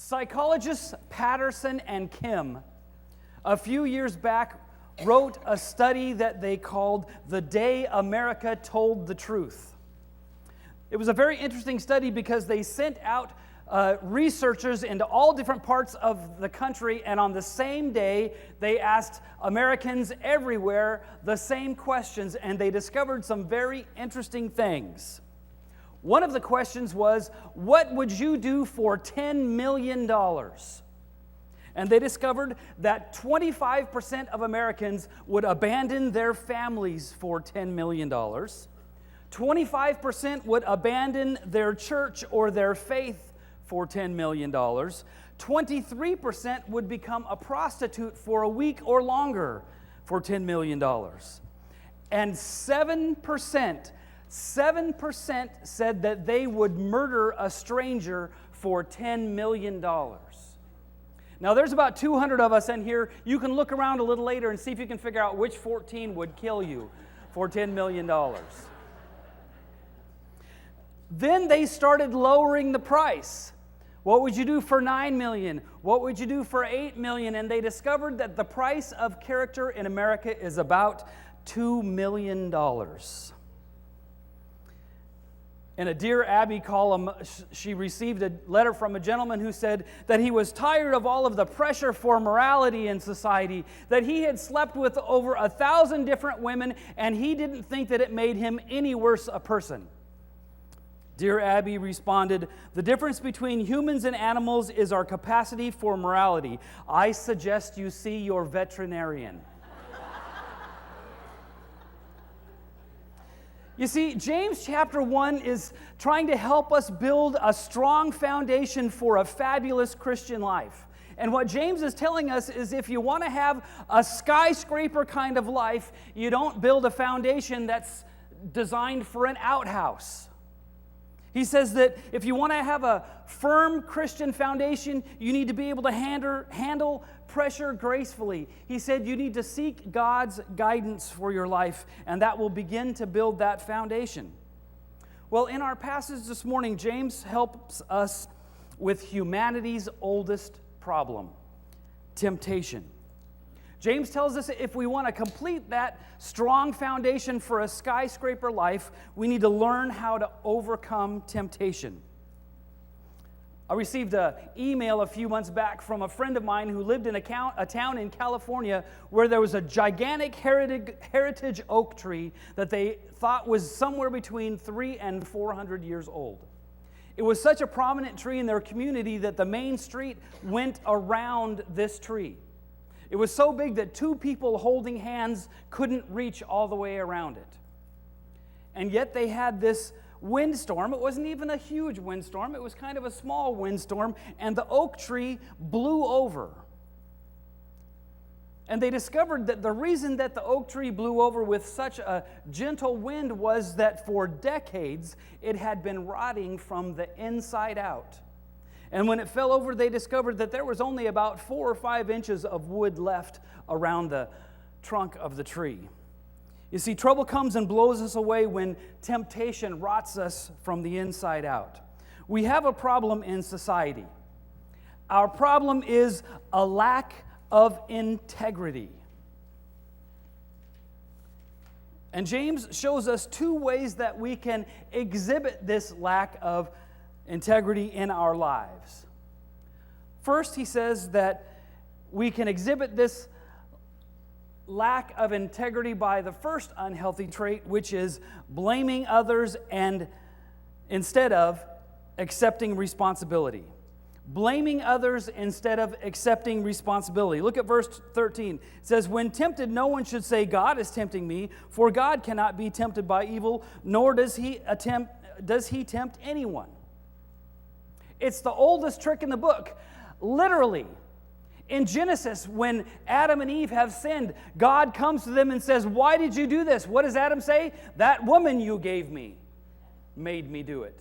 Psychologists Patterson and Kim, a few years back, wrote a study that they called The Day America Told the Truth. It was a very interesting study because they sent out researchers into all different parts of the country, and on the same day, they asked Americans everywhere the same questions, and they discovered some very interesting things. One of the questions was, what would you do for $10 million? And they discovered that 25% of Americans would abandon their families for $10 million. 25% would abandon their church or their faith for $10 million. 23% would become a prostitute for a week or longer for $10 million. And 7% said that they would murder a stranger for $10 million. Now, there's about 200 of us in here. You can look around a little later and see if you can figure out which 14 would kill you for $10 million. Then they started lowering the price. What would you do for $9 million? What would you do for $8 million? And they discovered that the price of character in America is about $2 million. In a Dear Abby column, she received a letter from a gentleman who said that he was tired of all of the pressure for morality in society, that he had slept with over 1,000 different women, and he didn't think that it made him any worse a person. Dear Abby responded, "The difference between humans and animals is our capacity for morality. I suggest you see your veterinarian." You see, James chapter 1 is trying to help us build a strong foundation for a fabulous Christian life. And what James is telling us is if you want to have a skyscraper kind of life, you don't build a foundation that's designed for an outhouse. He says that if you want to have a firm Christian foundation, you need to be able to handle pressure gracefully. He said you need to seek God's guidance for your life, and that will begin to build that foundation. Well, in our passage this morning, James helps us with humanity's oldest problem, temptation. James tells us if we want to complete that strong foundation for a skyscraper life, we need to learn how to overcome temptation. I received an email a few months back from a friend of mine who lived in a town in California where there was a gigantic heritage oak tree that they thought was somewhere between 300 and 400 years old. It was such a prominent tree in their community that the main street went around this tree. It was so big that two people holding hands couldn't reach all the way around it. And yet they had this windstorm. It wasn't even a huge windstorm. It was kind of a small windstorm, and the oak tree blew over. And they discovered that the reason that the oak tree blew over with such a gentle wind was that for decades it had been rotting from the inside out. And when it fell over, they discovered that there was only about 4 or 5 inches of wood left around the trunk of the tree. You see, trouble comes and blows us away when temptation rots us from the inside out. We have a problem in society. Our problem is a lack of integrity. And James shows us 2 ways that we can exhibit this lack of integrity in our lives. First, he says that we can exhibit this lack of integrity by the first unhealthy trait, which is blaming others and instead of accepting responsibility. Blaming others instead of accepting responsibility. Look at verse 13. It says, "When tempted, no one should say, 'God is tempting me,' for God cannot be tempted by evil, nor does he tempt anyone." It's the oldest trick in the book. Literally, in Genesis, when Adam and Eve have sinned, God comes to them and says, "Why did you do this?" What does Adam say? "That woman you gave me made me do it."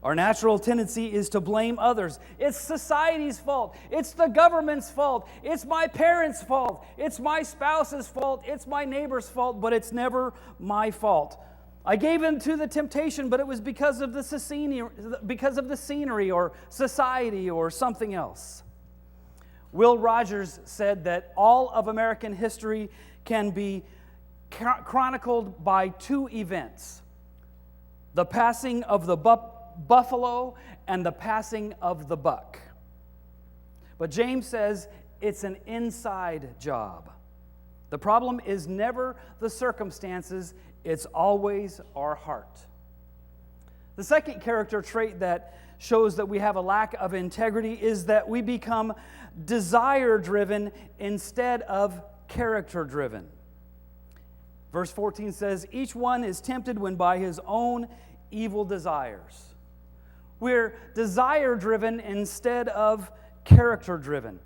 Our natural tendency is to blame others. It's society's fault. It's the government's fault. It's my parents' fault. It's my spouse's fault. It's my neighbor's fault, but it's never my fault. I gave in to the temptation, but it was because of the scenery or society or something else. Will Rogers said that all of American history can be chronicled by two events: the passing of the buffalo and the passing of the buck. But James says it's an inside job. The problem is never the circumstances, it's always our heart. The second character trait that shows that we have a lack of integrity is that we become desire-driven instead of character-driven. Verse 14 says, each one is tempted when by his own evil desires. We're desire-driven instead of character-driven.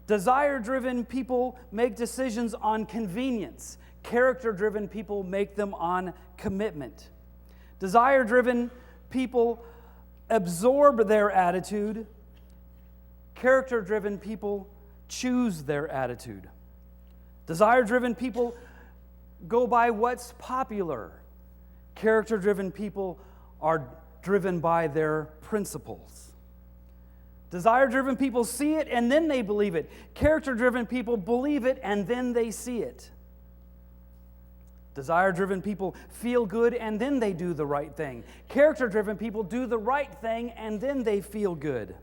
Desire-driven people make decisions on convenience. Character-driven people make them on commitment. Desire-driven people absorb their attitude. Character-driven people choose their attitude. Desire-driven people go by what's popular. Character-driven people are driven by their principles. Desire-driven people see it and then they believe it. Character-driven people believe it and then they see it. Desire-driven people feel good and then they do the right thing. Character-driven people do the right thing and then they feel good.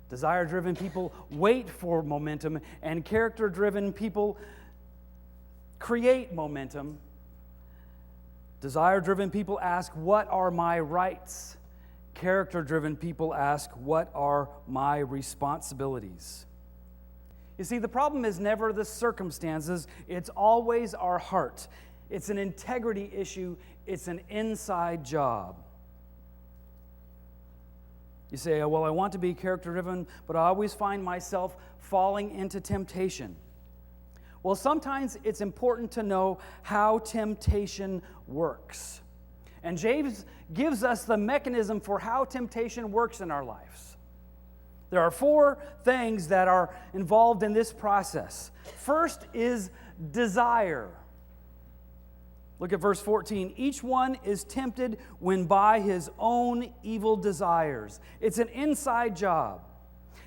Desire-driven people wait for momentum, and character-driven people create momentum. Desire-driven people ask, what are my rights? Character-driven people ask, what are my responsibilities? You see, the problem is never the circumstances, it's always our heart. It's an integrity issue, it's an inside job. You say, oh, well, I want to be character-driven, but I always find myself falling into temptation. Well, sometimes it's important to know how temptation works. And James gives us the mechanism for how temptation works in our lives. There are 4 things that are involved in this process. First is desire. Look at verse 14. Each one is tempted when by his own evil desires. It's an inside job.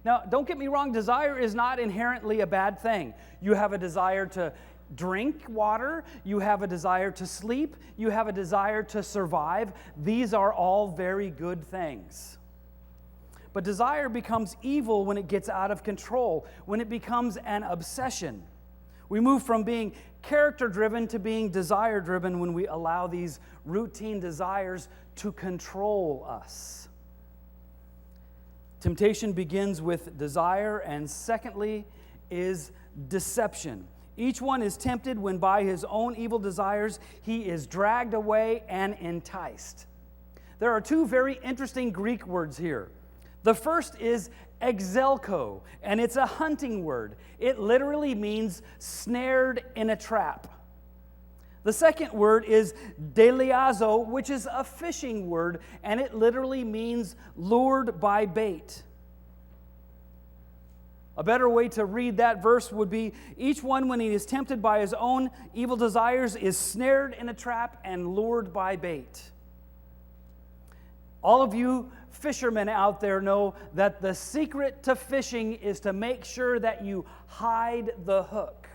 Now, don't get me wrong, desire is not inherently a bad thing. You have a desire to drink water, you have a desire to sleep, you have a desire to survive. These are all very good things. But desire becomes evil when it gets out of control, when it becomes an obsession. We move from being character-driven to being desire-driven when we allow these routine desires to control us. Temptation begins with desire, and secondly is deception. Each one is tempted when by his own evil desires he is dragged away and enticed. There are 2 very interesting Greek words here. The first is exelko, and it's a hunting word. It literally means snared in a trap. The second word is deliazo, which is a fishing word, and it literally means lured by bait. A better way to read that verse would be, each one when he is tempted by his own evil desires is snared in a trap and lured by bait. All of you fishermen out there know that the secret to fishing is to make sure that you hide the hook.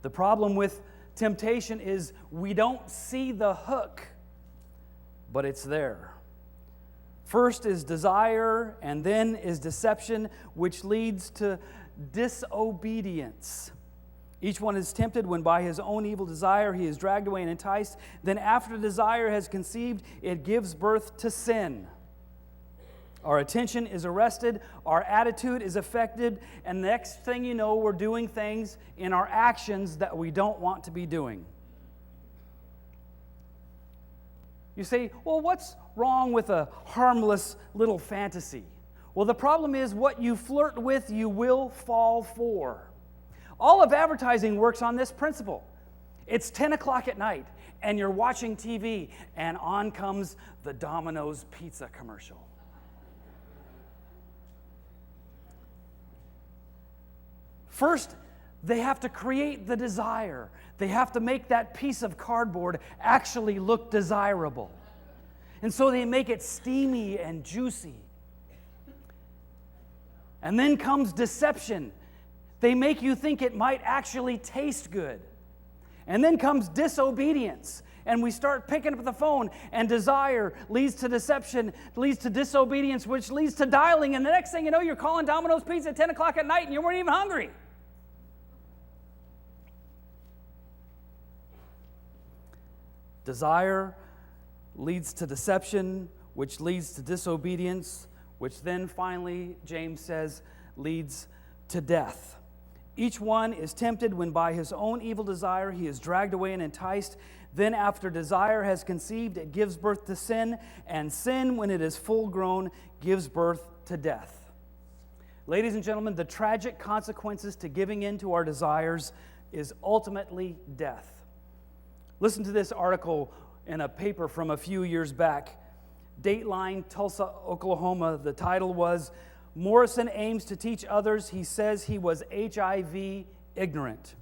The problem with temptation is we don't see the hook, but it's there. First is desire, and then is deception, which leads to disobedience. Each one is tempted when by his own evil desire he is dragged away and enticed. Then after desire has conceived, it gives birth to sin. Our attention is arrested, our attitude is affected, and the next thing you know, we're doing things in our actions that we don't want to be doing. You say, well, what's wrong with a harmless little fantasy? Well, the problem is what you flirt with, you will fall for. All of advertising works on this principle. It's 10 o'clock at night, and you're watching TV, and on comes the Domino's pizza commercial. First, they have to create the desire. They have to make that piece of cardboard actually look desirable. And so they make it steamy and juicy. And then comes deception. They make you think it might actually taste good. And then comes disobedience. And we start picking up the phone, and desire leads to deception, leads to disobedience, which leads to dialing. And the next thing you know, you're calling Domino's Pizza at 10 o'clock at night and you weren't even hungry. Desire leads to deception, which leads to disobedience, which then finally, James says, leads to death. Each one is tempted when by his own evil desire he is dragged away and enticed. Then after desire has conceived, it gives birth to sin, and sin, when it is full grown, gives birth to death. Ladies and gentlemen, the tragic consequences to giving in to our desires is ultimately death. Listen to this article in a paper from a few years back. Dateline, Tulsa, Oklahoma. The title was, "Morrison aims to teach others he says he was HIV ignorant."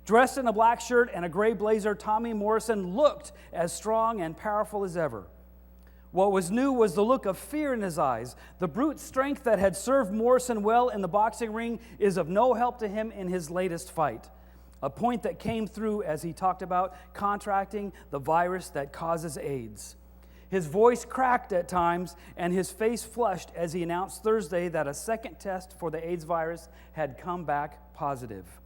Dressed in a black shirt and a gray blazer, Tommy Morrison looked as strong and powerful as ever. What was new was the look of fear in his eyes. The brute strength that had served Morrison well in the boxing ring is of no help to him in his latest fight. A point that came through as he talked about contracting the virus that causes AIDS. His voice cracked at times, and his face flushed as he announced Thursday that a second test for the AIDS virus had come back positive.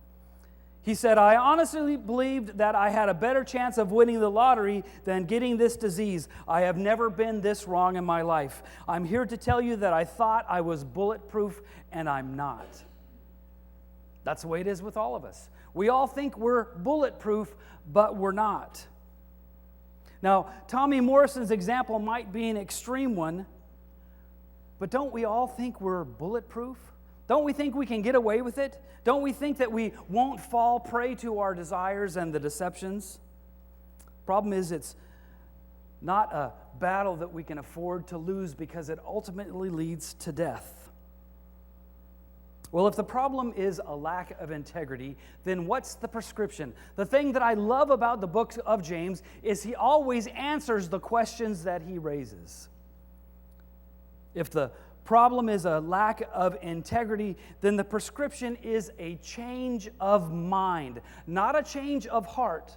He said, "I honestly believed that I had a better chance of winning the lottery than getting this disease. I have never been this wrong in my life. I'm here to tell you that I thought I was bulletproof, and I'm not." That's the way it is with all of us. We all think we're bulletproof, but we're not. Now, Tommy Morrison's example might be an extreme one, but don't we all think we're bulletproof? Don't we think we can get away with it? Don't we think that we won't fall prey to our desires and the deceptions? Problem is, it's not a battle that we can afford to lose because it ultimately leads to death. Well, if the problem is a lack of integrity, then what's the prescription? The thing that I love about the book of James is he always answers the questions that he raises. If the problem is a lack of integrity, then the prescription is a change of mind. Not a change of heart,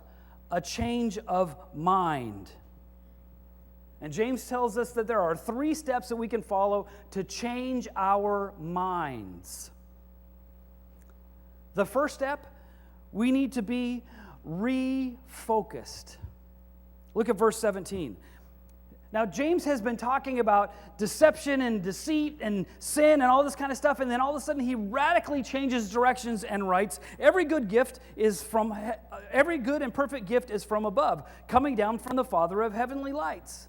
a change of mind. And James tells us that there are 3 steps that we can follow to change our minds. The first step, we need to be refocused. Look at verse 17. Now, James has been talking about deception and deceit and sin and all this kind of stuff, and then all of a sudden he radically changes directions and writes, every good and perfect gift is from above, coming down from the Father of heavenly lights.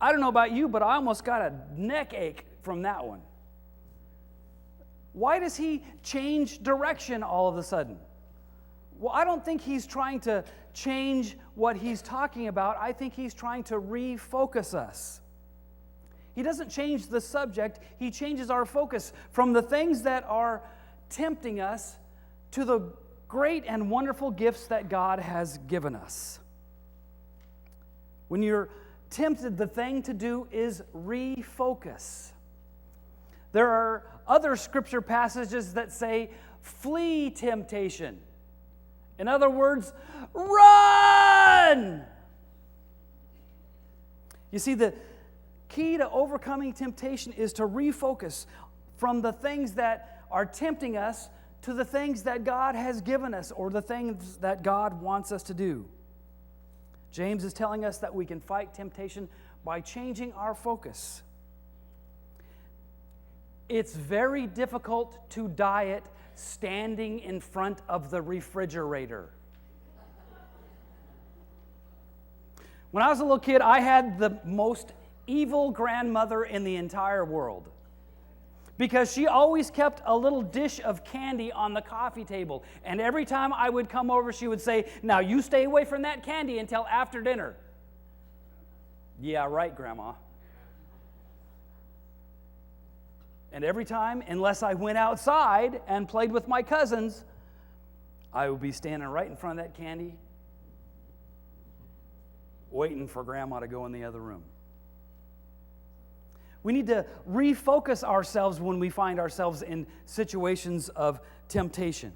I don't know about you, but I almost got a neck ache from that one. Why does he change direction all of a sudden? Well, I don't think he's trying to change what he's talking about. I think he's trying to refocus us. He doesn't change the subject. He changes our focus from the things that are tempting us to the great and wonderful gifts that God has given us. When you're tempted, the thing to do is refocus. There are other scripture passages that say, flee temptation. In other words, run! You see, the key to overcoming temptation is to refocus from the things that are tempting us to the things that God has given us or the things that God wants us to do. James is telling us that we can fight temptation by changing our focus. It's very difficult to diet standing in front of the refrigerator. When I was a little kid, I had the most evil grandmother in the entire world because she always kept a little dish of candy on the coffee table. And every time I would come over, she would say, "Now you stay away from that candy until after dinner." Yeah, right, Grandma. And every time, unless I went outside and played with my cousins, I would be standing right in front of that candy, waiting for Grandma to go in the other room. We need to refocus ourselves when we find ourselves in situations of temptation.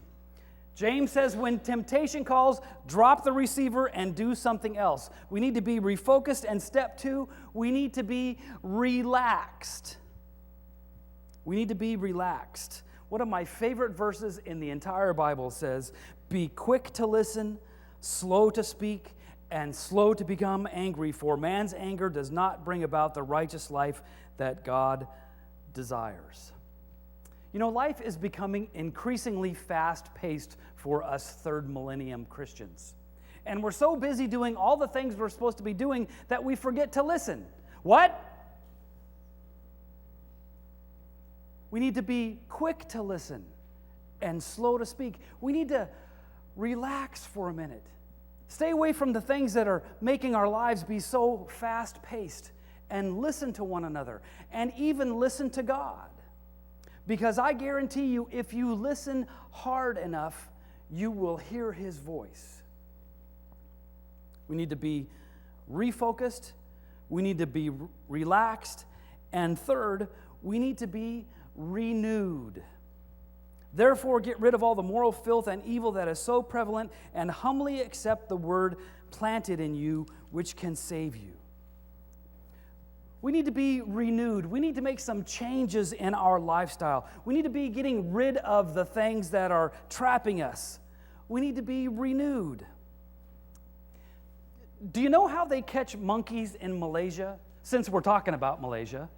James says when temptation calls, drop the receiver and do something else. We need to be refocused. And step 2, we need to be relaxed. We need to be relaxed. One of my favorite verses in the entire Bible says, be quick to listen, slow to speak, and slow to become angry, for man's anger does not bring about the righteous life that God desires. You know, life is becoming increasingly fast-paced for us third millennium Christians. And we're so busy doing all the things we're supposed to be doing that we forget to listen. What? We need to be quick to listen and slow to speak. We need to relax for a minute. Stay away from the things that are making our lives be so fast-paced, and listen to one another, and even listen to God. Because I guarantee you, if you listen hard enough, you will hear His voice. We need to be refocused. We need to be relaxed. And third, we need to be renewed. Therefore, get rid of all the moral filth and evil that is so prevalent, and humbly accept the word planted in you, which can save you. We need to be renewed. We need to make some changes in our lifestyle. We need to be getting rid of the things that are trapping us. We need to be renewed. Do you know how they catch monkeys in Malaysia? Since we're talking about Malaysia.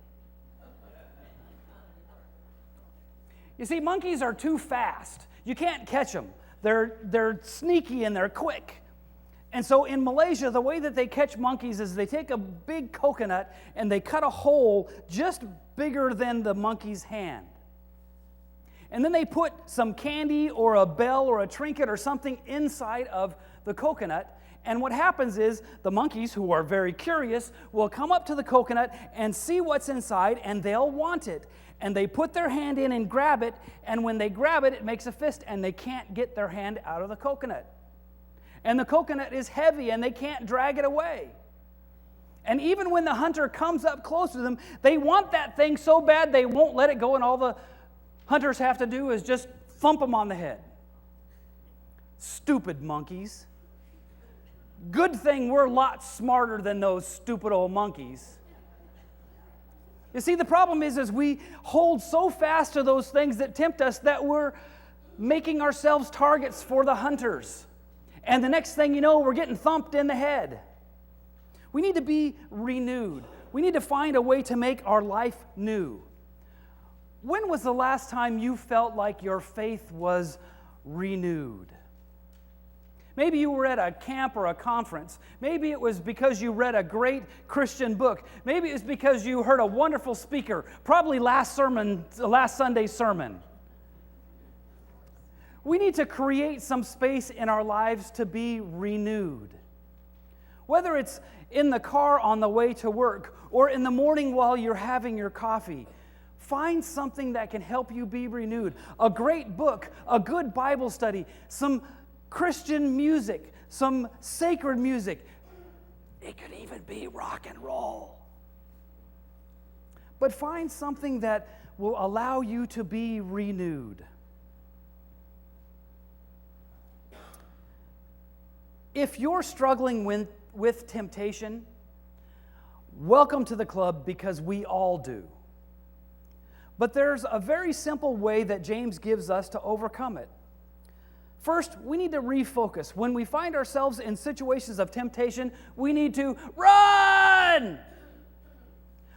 You see, monkeys are too fast. You can't catch them. They're sneaky and they're quick. And so in Malaysia, the way that they catch monkeys is they take a big coconut and they cut a hole just bigger than the monkey's hand. And then they put some candy or a bell or a trinket or something inside of the coconut. And what happens is the monkeys, who are very curious, will come up to the coconut and see what's inside, and they'll want it. And they put their hand in and grab it, and when they grab it, it makes a fist, and they can't get their hand out of the coconut. And the coconut is heavy, and they can't drag it away. And even when the hunter comes up close to them, they want that thing so bad they won't let it go, and all the hunters have to do is just thump them on the head. Stupid monkeys. Good thing we're a lot smarter than those stupid old monkeys. You see, the problem is we hold so fast to those things that tempt us that we're making ourselves targets for the hunters. And the next thing you know, we're getting thumped in the head. We need to be renewed. We need to find a way to make our life new. When was the last time you felt like your faith was renewed? Maybe you were at a camp or a conference. Maybe it was because you read a great Christian book. Maybe it was because you heard a wonderful speaker, probably last Sunday's sermon. We need to create some space in our lives to be renewed. Whether it's in the car on the way to work or in the morning while you're having your coffee, find something that can help you be renewed. A great book, a good Bible study, some Christian music, some sacred music. It could even be rock and roll. But find something that will allow you to be renewed. If you're struggling with temptation, welcome to the club, because we all do. But there's a very simple way that James gives us to overcome it. First, we need to refocus. When we find ourselves in situations of temptation, we need to run!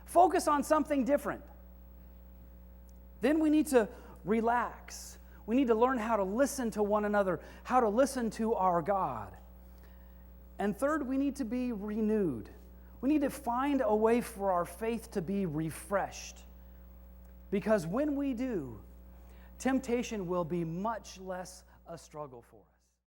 Focus on something different. Then we need to relax. We need to learn how to listen to one another, how to listen to our God. And third, we need to be renewed. We need to find a way for our faith to be refreshed. Because when we do, temptation will be much less a struggle for us.